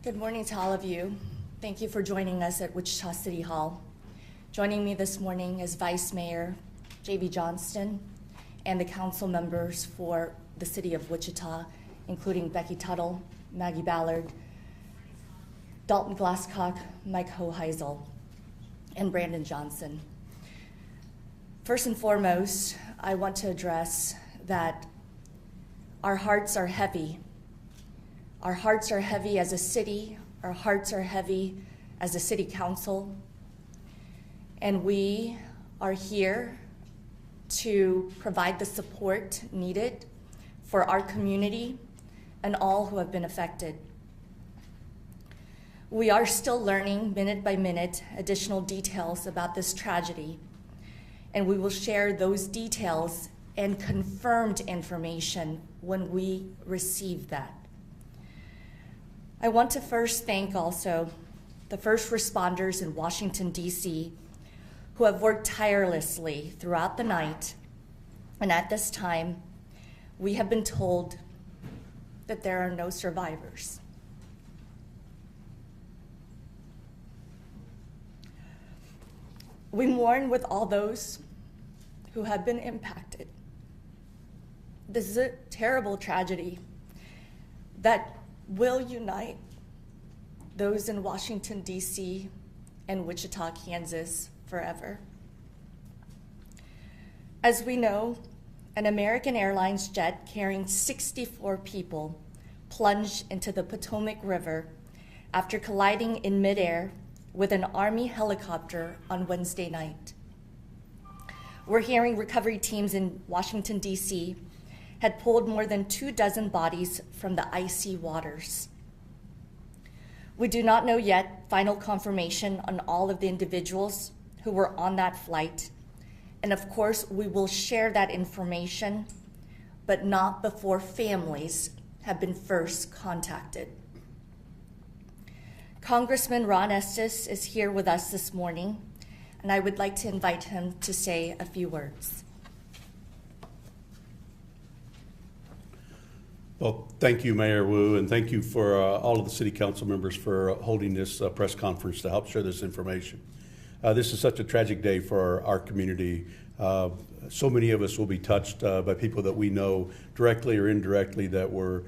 Good morning to all of you. Thank you for joining us at Wichita City Hall. Joining me this morning is Vice Mayor J.B. Johnston and the council members for the city of Wichita, including Becky Tuttle, Maggie Ballard, Dalton Glasscock, Mike Hoheisel, and Brandon Johnson. First and foremost, I want to address that our hearts are heavy. Our hearts are heavy as a city. Our hearts are heavy as a city council. And we are here to provide the support needed for our community and all who have been affected. We are still learning minute by minute additional details about this tragedy, and we will share those details and confirmed information when we receive that. I want to first thank also the first responders in Washington, D.C., who have worked tirelessly throughout the night. And at this time, we have been told that there are no survivors. We mourn with all those who have been impacted. This is a terrible tragedy that will unite those in Washington, D.C. and Wichita, Kansas forever. As we know, an American Airlines jet carrying 64 people plunged into the Potomac River after colliding in midair with an Army helicopter on Wednesday night. We're hearing recovery teams in Washington, D.C. had pulled more than 24 bodies from the icy waters. We do not know yet final confirmation on all of the individuals who were on that flight. And of course, we will share that information, but not before families have been first contacted. Congressman Ron Estes is here with us this morning, and I would like to invite him to say a few words. Well, thank you, Mayor Wu, and thank you for all of the city council members for holding this press conference to help share this information. This is such a tragic day for our community. So many of us will be touched by people that we know directly or indirectly that were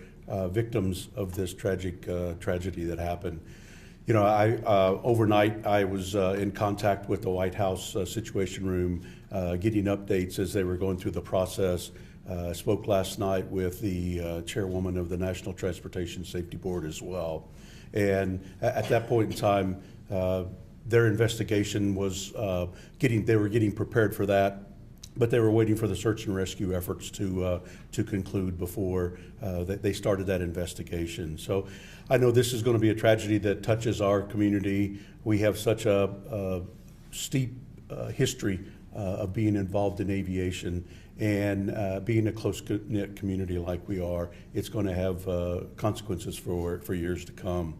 victims of this tragic tragedy that happened. You know, overnight I was in contact with the White House Situation Room, getting updates as they were going through the process. I spoke last night with the chairwoman of the National Transportation Safety Board as well. And at that point in time, their investigation was they were getting prepared for that, but they were waiting for the search and rescue efforts to conclude before they started that investigation. So I know this is going to be a tragedy that touches our community. We have such a steep history of being involved in aviation, and being a close-knit community like we are, it's going to have consequences for years to come.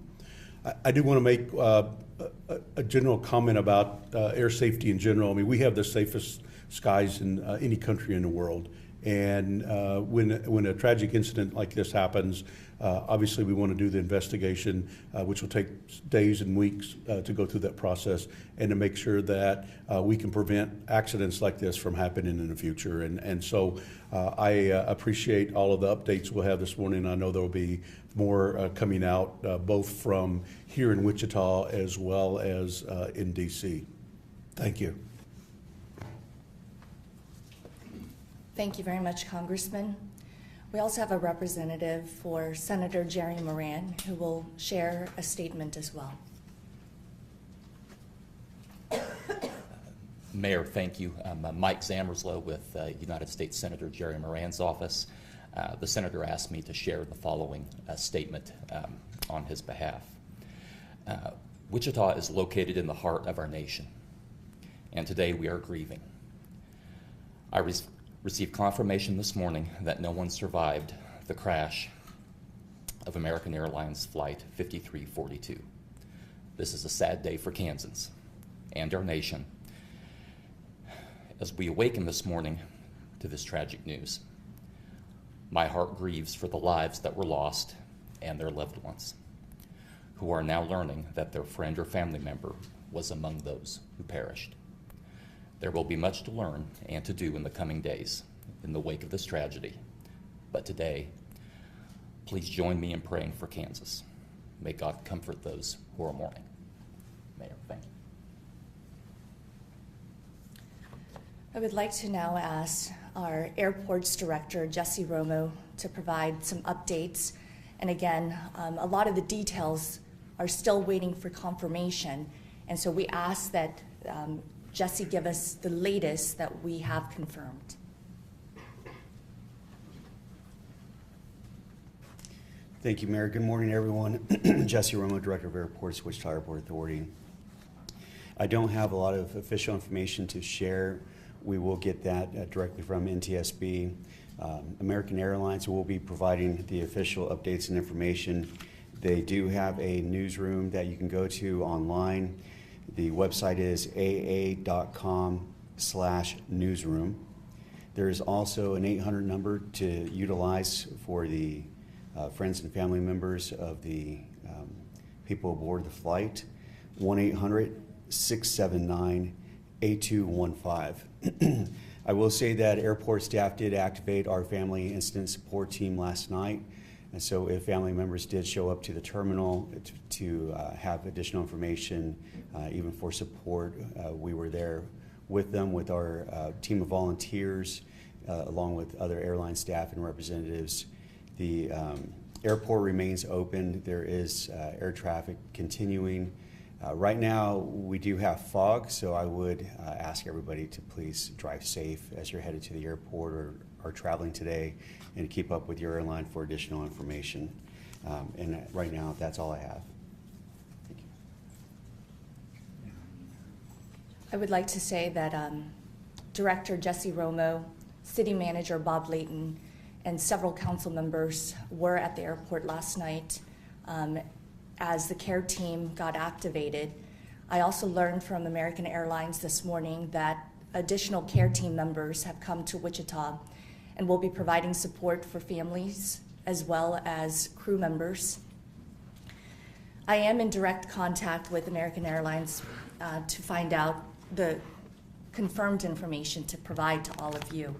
I do want to make a general comment about air safety in general. I mean, we have the safest skies in any country in the world. And when a tragic incident like this happens, obviously we want to do the investigation, which will take days and weeks to go through that process, and to make sure that we can prevent accidents like this from happening in the future. And so I appreciate all of the updates we'll have this morning. I know there will be more coming out, both from here in Wichita as well as in D.C. Thank you. Thank you very much, Congressman. We also have a representative for Senator Jerry Moran who will share a statement as well. Mayor, thank you. I'm Mike Zammerslow with United States Senator Jerry Moran's office. The senator asked me to share the following statement on his behalf. Wichita is located in the heart of our nation, and today we are grieving. I received confirmation this morning that no one survived the crash of American Airlines Flight 5342. This is a sad day for Kansans and our nation as we awaken this morning to this tragic news. My heart grieves for the lives that were lost and their loved ones who are now learning that their friend or family member was among those who perished. There will be much to learn and to do in the coming days in the wake of this tragedy. But today, please join me in praying for Kansas. May God comfort those who are mourning. Mayor, thank you. I would like to now ask our airports director, Jesse Romo, to provide some updates. And again, a lot of the details are still waiting for confirmation. And so we ask that Jesse give us the latest that we have confirmed. Thank you, Mayor. Good morning, everyone. Jesse Romo, Director of Airports, Wichita Airport Authority. I don't have a lot of official information to share. We will get that directly from NTSB. American Airlines will be providing the official updates and information. They do have a newsroom that you can go to online. The website is aa.com/newsroom. There is also an 800 number to utilize for the friends and family members of the people aboard the flight, 1-800-679-8215. I will say that airport staff did activate our family incident support team last night, and so if family members did show up to the terminal to have additional information, even for support, we were there with them with our team of volunteers, along with other airline staff and representatives. The airport remains open. There is air traffic continuing. Right now, we do have fog, so I would ask everybody to please drive safe as you're headed to the airport or are traveling today, and keep up with your airline for additional information. And right now, that's all I have. Thank you. I would like to say that Director Jesse Romo, City Manager Bob Layton, and several council members were at the airport last night as the care team got activated. I also learned from American Airlines this morning that additional care team members have come to Wichita and will be providing support for families as well as crew members. I am in direct contact with American Airlines to find out the confirmed information to provide to all of you.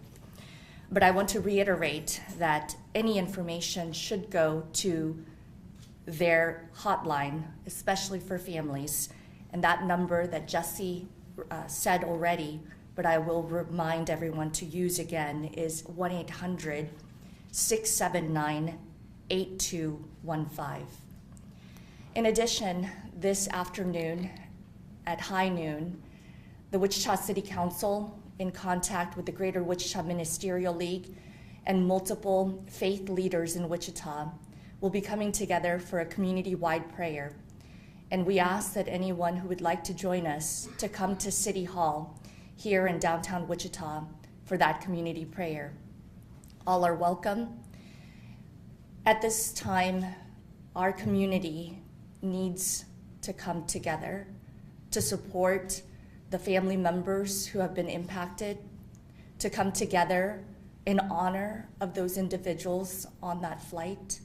But I want to reiterate that any information should go to their hotline, especially for families. And that number that Jesse said already, but I will remind everyone to use again, is 1-800-679-8215. In addition, this afternoon at high noon, the Wichita City Council, in contact with the Greater Wichita Ministerial League and multiple faith leaders in Wichita, will be coming together for a community-wide prayer. And we ask that anyone who would like to join us to come to City Hall here in downtown Wichita for that community prayer. All are welcome. At this time, our community needs to come together to support the family members who have been impacted, to come together in honor of those individuals on that flight.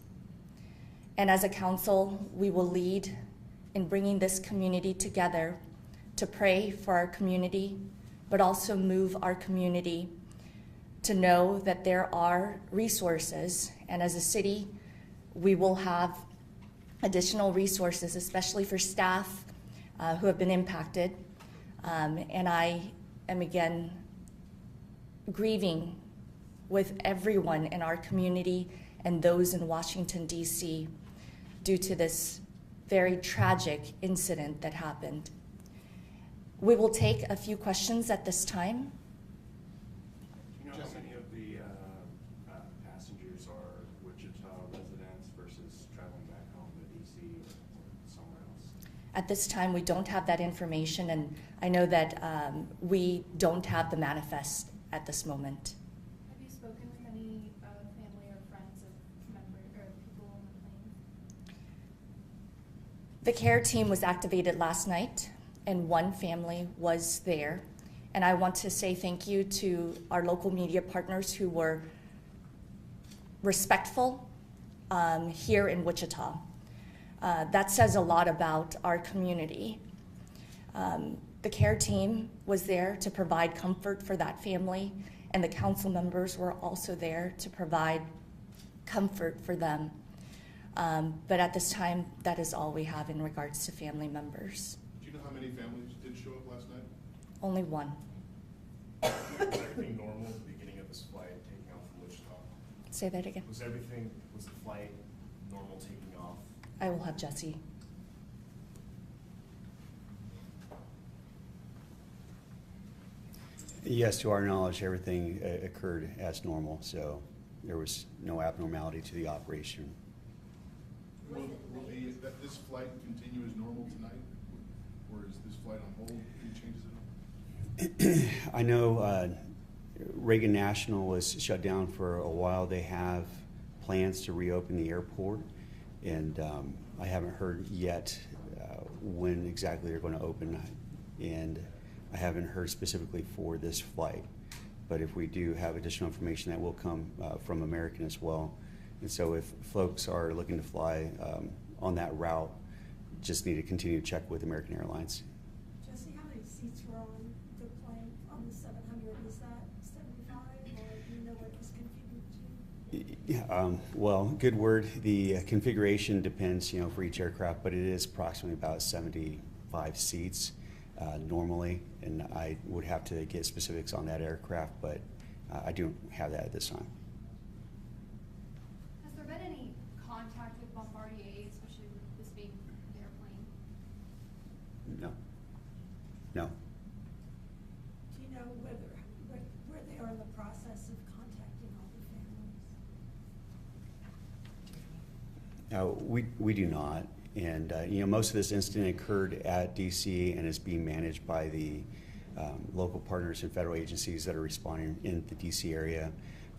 And as a council, we will lead in bringing this community together to pray for our community, but also move our community to know that there are resources. And as a city, we will have additional resources, especially for staff who have been impacted. And I am again grieving with everyone in our community and those in Washington, D.C. due to this very tragic incident that happened. We will take a few questions at this time. Do you know how many of the passengers are Wichita residents versus traveling back home to D.C. or somewhere else? At this time, we don't have that information, and I know that we don't have the manifest at this moment. Have you spoken with any family or friends of members or people on the plane? The care team was activated last night, and one family was there. And I want to say thank you to our local media partners who were respectful here in Wichita. That says a lot about our community. The care team was there to provide comfort for that family, and the council members were also there to provide comfort for them. But at this time, that is all we have in regards to family members. Do you know how many families did show up last night? Only one. Was everything normal at the beginning of this flight taking off from Wichita? Say that again. Was the flight normal taking off? I will have Jesse. Yes, to our knowledge, everything occurred as normal, so there was no abnormality to the operation. Will this flight continue as normal tonight? Or is this flight on hold? Any changes at all? I know Reagan National was shut down for a while. They have plans to reopen the airport, and I haven't heard yet when exactly they're going to open, and I haven't heard specifically for this flight. But if we do have additional information, that will come from American as well. And so if folks are looking to fly on that route, just need to continue to check with American Airlines. Jesse, how many seats were on the plane on the 700? Is that 75, or do you know what it was configured to? Yeah, well, good word. The configuration depends, for each aircraft, but it is approximately about 75 seats normally, and I would have to get specifics on that aircraft, but I don't have that at this time. Has there been any contact with Bombardier, especially with this being the airplane? No. No. Do you know where they are in the process of contacting all the families? We do not. And, most of this incident occurred at DC and is being managed by the local partners and federal agencies that are responding in the DC area.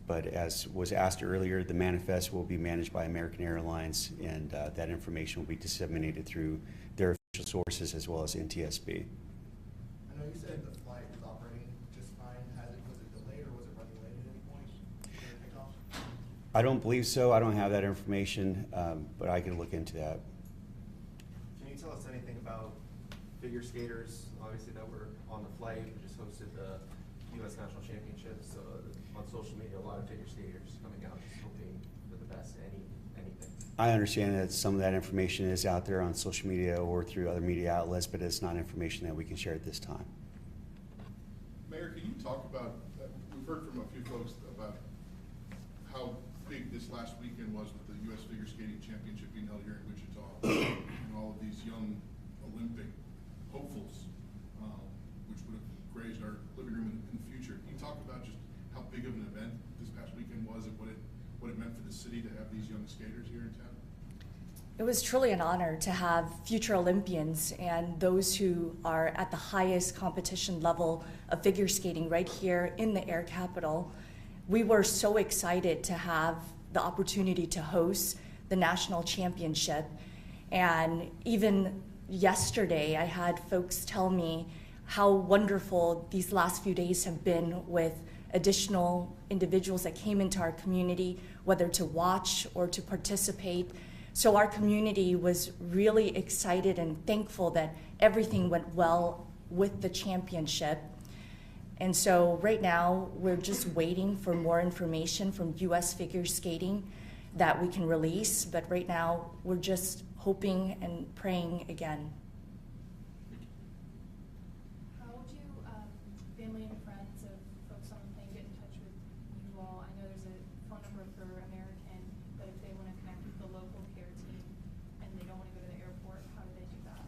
But as was asked earlier, the manifest will be managed by American Airlines, and that information will be disseminated through their official sources as well as NTSB. I know you said the flight was operating just fine. Was it delayed or was it running late at any point during takeoff? I don't believe so. I don't have that information, but I can look into that. Can you tell us anything about figure skaters, obviously, that were on the flight? We just hosted the U.S. National Championships. On social media, a lot of figure skaters coming out just hoping for the best, anything. I understand that some of that information is out there on social media or through other media outlets, but it's not information that we can share at this time. Mayor, can you talk about, we've heard from a few folks about how big this last weekend was with the U.S. Figure Skating Championship being held here in Wichita, and all of these young Olympic hopefuls, which would have grazed our living room in the future. Can you talk about just how big of an event this past weekend was and what it meant for the city to have these young skaters here in town? It was truly an honor to have future Olympians and those who are at the highest competition level of figure skating right here in the Air Capital. We were so excited to have the opportunity to host the national championship. And even yesterday, I had folks tell me how wonderful these last few days have been with additional individuals that came into our community, whether to watch or to participate. So our community was really excited and thankful that everything went well with the championship. And so right now, we're just waiting for more information from U.S. Figure Skating that we can release. But right now, we're just hoping and praying again. How would you, family and friends of folks on the plane, get in touch with you all? I know there's a phone number for American, but if they want to connect with the local care team and they don't want to go to the airport, how do they do that?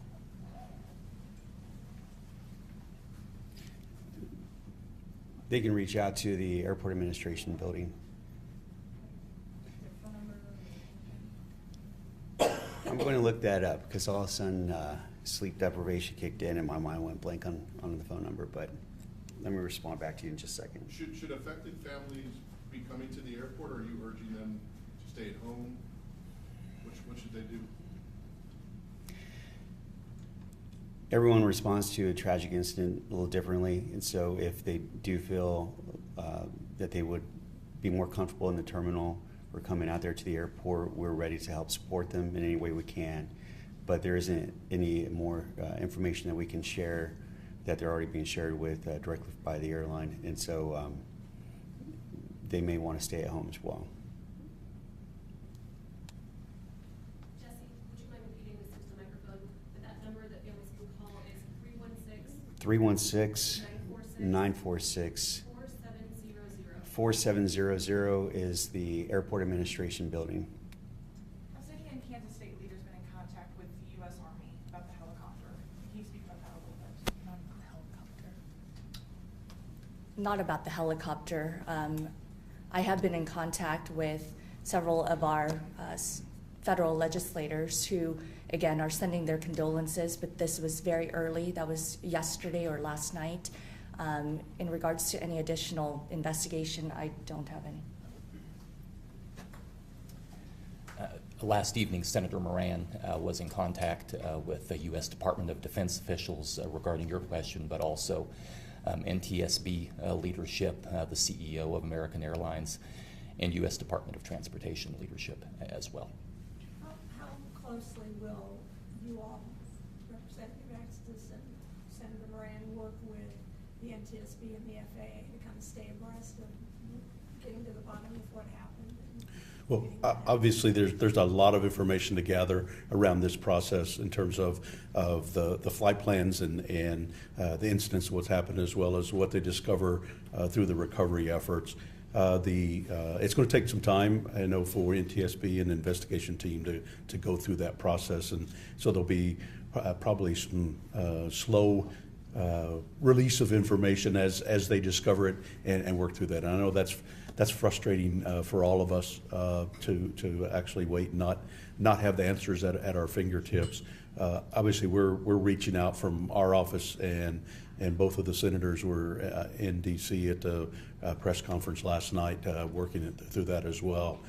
They can reach out to the airport administration building. Their phone number? I'm going to look that up because all of a sudden sleep deprivation kicked in and my mind went blank on the phone number, but let me respond back to you in just a second. Should affected families be coming to the airport, or are you urging them to stay at home? What should they do? Everyone responds to a tragic incident a little differently, and so if they do feel that they would be more comfortable in the terminal are coming out there to the airport, we're ready to help support them in any way we can. But there isn't any more information that we can share that they're already being shared with directly by the airline. And so they may want to stay at home as well. Jesse, would you mind repeating this into the microphone? But that number that families can call is 316 316-946 4700. 4700 is the Airport Administration Building. Have city and Kansas State leaders been in contact with the U.S. Army about the helicopter? Can you speak about that a little bit? Not about the helicopter. I have been in contact with several of our federal legislators who, again, are sending their condolences, but this was very early. That was yesterday or last night. In regards to any additional investigation, I don't have any. Last evening, Senator Moran was in contact with the U.S. Department of Defense officials regarding your question, but also NTSB leadership, the CEO of American Airlines, and U.S. Department of Transportation leadership as well. How closely will you all, Representative Estes and Senator Moran, work with the NTSB and the FAA to kind of stay abreast of getting to the bottom of what happened? Well, obviously, there's a lot of information to gather around this process in terms of the flight plans and the incidents of what's happened, as well as what they discover through the recovery efforts. It's going to take some time, I know, for NTSB and the investigation team to go through that process, and so there'll be probably some slow release of information as they discover it and work through that. And I know that's frustrating for all of us to actually wait and not have the answers at our fingertips. Obviously, we're reaching out from our office, and both of the senators were in D.C. at the press conference last night, working through that as well.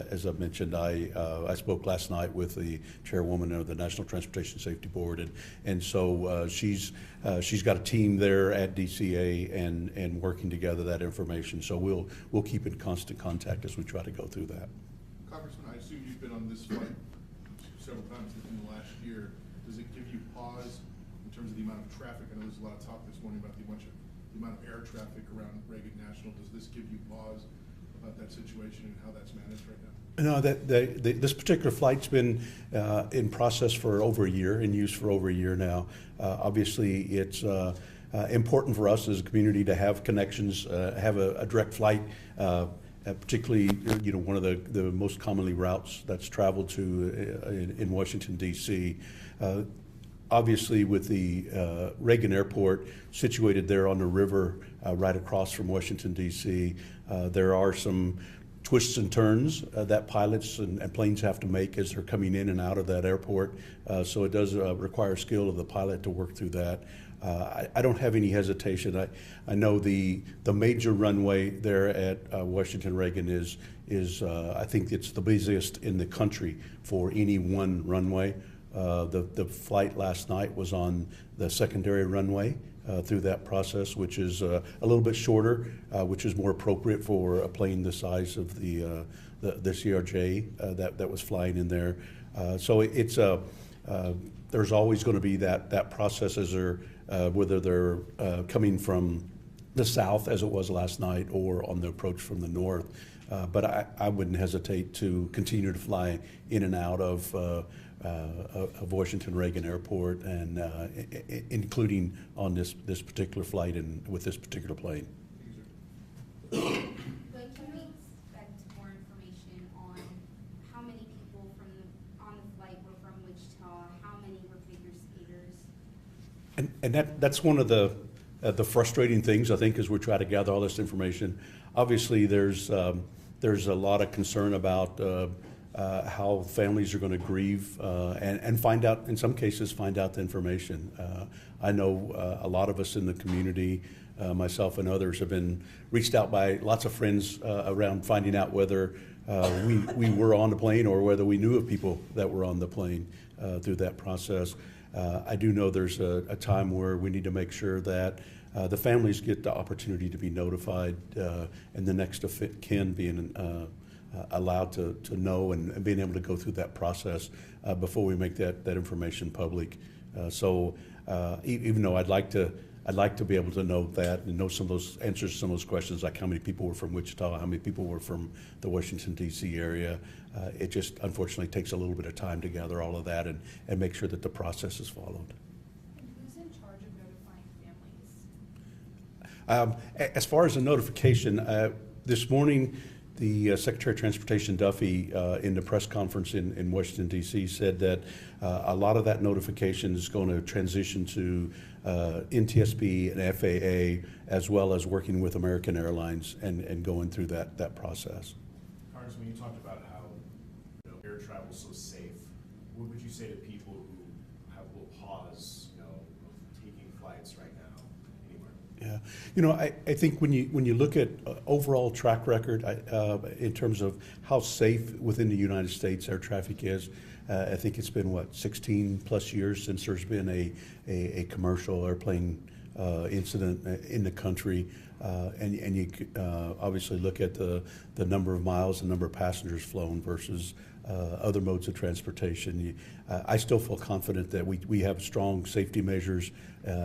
As I mentioned, I spoke last night with the chairwoman of the National Transportation Safety Board, and so she's got a team there at DCA and working together that information. So we'll keep in constant contact as we try to go through that. Congressman, I assume you've been on this flight several times in the last year. Does it give you pause in terms of the amount of traffic? I know there's a lot of talk this morning about the amount of air traffic around Reagan National. Does this give you pause about that situation and how that's managed right now? No, this particular flight's been in process for over a year, in use for over a year now. Obviously, it's important for us as a community to have connections, have a direct flight, particularly one of the most commonly routes that's traveled to in Washington, D.C. Obviously, with the Reagan Airport situated there on the river right across from Washington, D.C., there are some twists and turns that pilots and planes have to make as they're coming in and out of that airport. So it does require skill of the pilot to work through that. I don't have any hesitation. I know the major runway there at Washington Reagan is I think it's the busiest in the country for any one runway. The flight last night was on the secondary runway through that process, which is a little bit shorter, which is more appropriate for a plane the size of the CRJ that was flying in there. So it's there's always going to be that process as whether they're coming from the south, as it was last night, or on the approach from the north. But I wouldn't hesitate to continue to fly in and out of Washington Reagan Airport, and including on this particular flight and with this particular plane. When can we expect more information on how many people on the flight were from Wichita? How many were figure skaters? And that's one of the frustrating things, I think, as we try to gather all this information. Obviously, there's a lot of concern about how families are going to grieve and find out, in some cases, find out the information. I know a lot of us in the community, myself and others, have been reached out by lots of friends around finding out whether we were on the plane or whether we knew of people that were on the plane through that process. I do know there's a time where we need to make sure that the families get the opportunity to be notified, and the next of kin being allowed to know and being able to go through that process before we make that information public. Even though I'd like to be able to know that and know some of those answers to some of those questions, like how many people were from Wichita, how many people were from the Washington, D.C. area. It just unfortunately takes a little bit of time to gather all of that and make sure that the process is followed. And who's in charge of notifying families? As far as the notification, this morning, the Secretary of Transportation Duffy in the press conference in Washington, D.C. said that a lot of that notification is going to transition to NTSB and FAA, as well as working with American Airlines and going through that process. Congressman, you talked about how air travel is so safe. What would you say to people who will pause, of taking flights right now anywhere? Yeah, I think when you look at overall track record in terms of how safe within the United States air traffic is, I think it's been 16 plus years since there's been a commercial airplane incident in the country, and you obviously look at the number of miles, the number of passengers flown versus other modes of transportation. I still feel confident that we have strong safety measures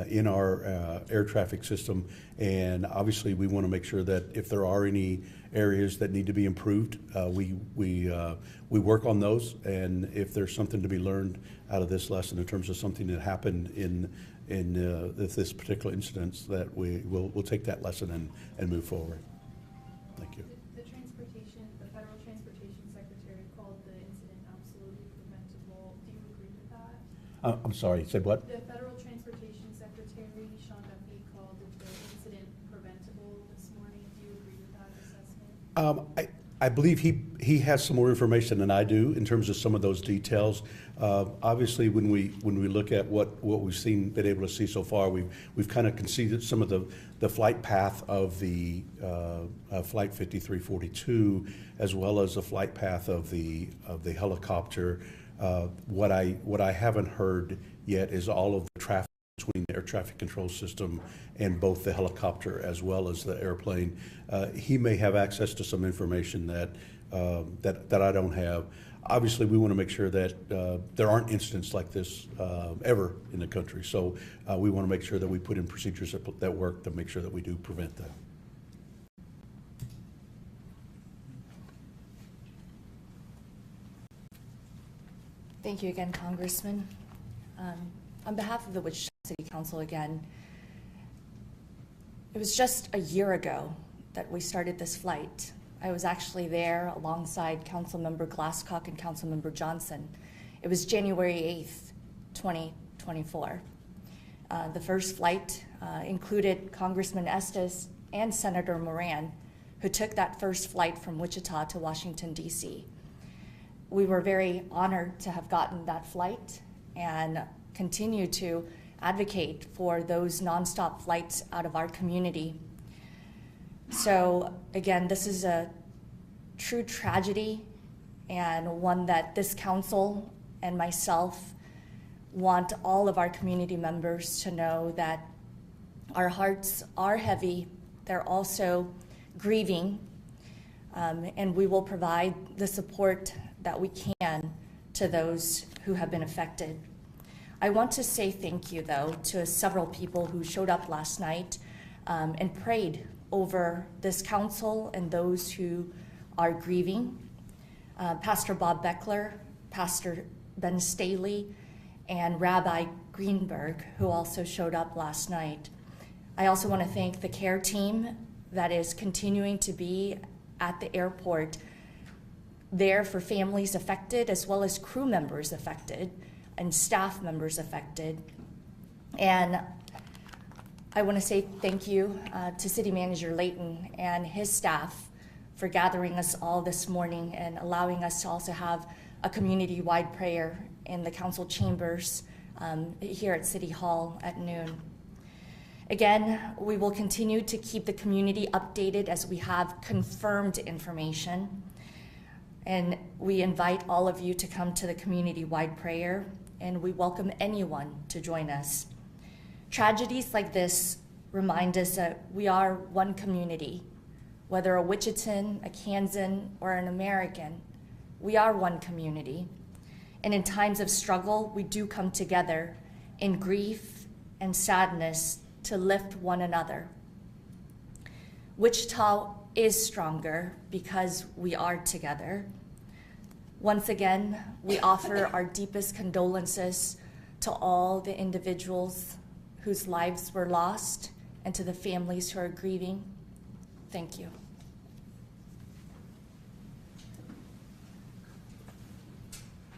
in our air traffic system, and obviously we want to make sure that if there are any areas that need to be improved, we work on those, and if there's something to be learned out of this lesson in terms of something that happened in this particular incident, that we'll take that lesson and move forward. Thank you. The Federal Transportation Secretary called the incident absolutely preventable. Do you agree with that? I'm sorry, say what? The Federal Transportation Secretary, Sean Duffy, called the incident preventable this morning. Do you agree with that assessment? I believe he has some more information than I do in terms of some of those details. Obviously, when we look at what we've been able to see so far, we've kind of conceded some of the flight path of the Flight 5342, as well as the flight path of the helicopter. What I haven't heard yet is all of the traffic between the air traffic control system and both the helicopter as well as the airplane. He may have access to some information that I don't have. Obviously, we want to make sure that there aren't incidents like this ever in the country. So we want to make sure that we put in procedures that work to make sure that we do prevent that. Thank you again, Congressman. On behalf of the Wichita City Council again, it was just a year ago that we started this flight. I was actually there alongside Councilmember Glasscock and Councilmember Johnson. It was January 8th, 2024. The first flight included Congressman Estes and Senator Moran, who took that first flight from Wichita to Washington, D.C. We were very honored to have gotten that flight and continue to advocate for those nonstop flights out of our community. So again, this is a true tragedy, and one that this council and myself want all of our community members to know that our hearts are heavy. They're also grieving, and we will provide the support that we can to those who have been affected. I want to say thank you, though, to several people who showed up last night and prayed over this council and those who are grieving. Pastor Bob Beckler, Pastor Ben Staley, and Rabbi Greenberg, who also showed up last night. I also want to thank the care team that is continuing to be at the airport there for families affected, as well as crew members affected and staff members affected. And I want to say thank you to City Manager Layton and his staff for gathering us all this morning and allowing us to also have a community-wide prayer in the council chambers here at City Hall at noon. Again, we will continue to keep the community updated as we have confirmed information. And we invite all of you to come to the community-wide prayer, and we welcome anyone to join us. Tragedies like this remind us that we are one community, Whether a Wichitan, a Kansan, or an American, we are one community. And in times of struggle, we do come together in grief and sadness to lift one another. Wichita is stronger because we are together. Once again, we offer our deepest condolences to all the individuals whose lives were lost and to the families who are grieving. Thank you.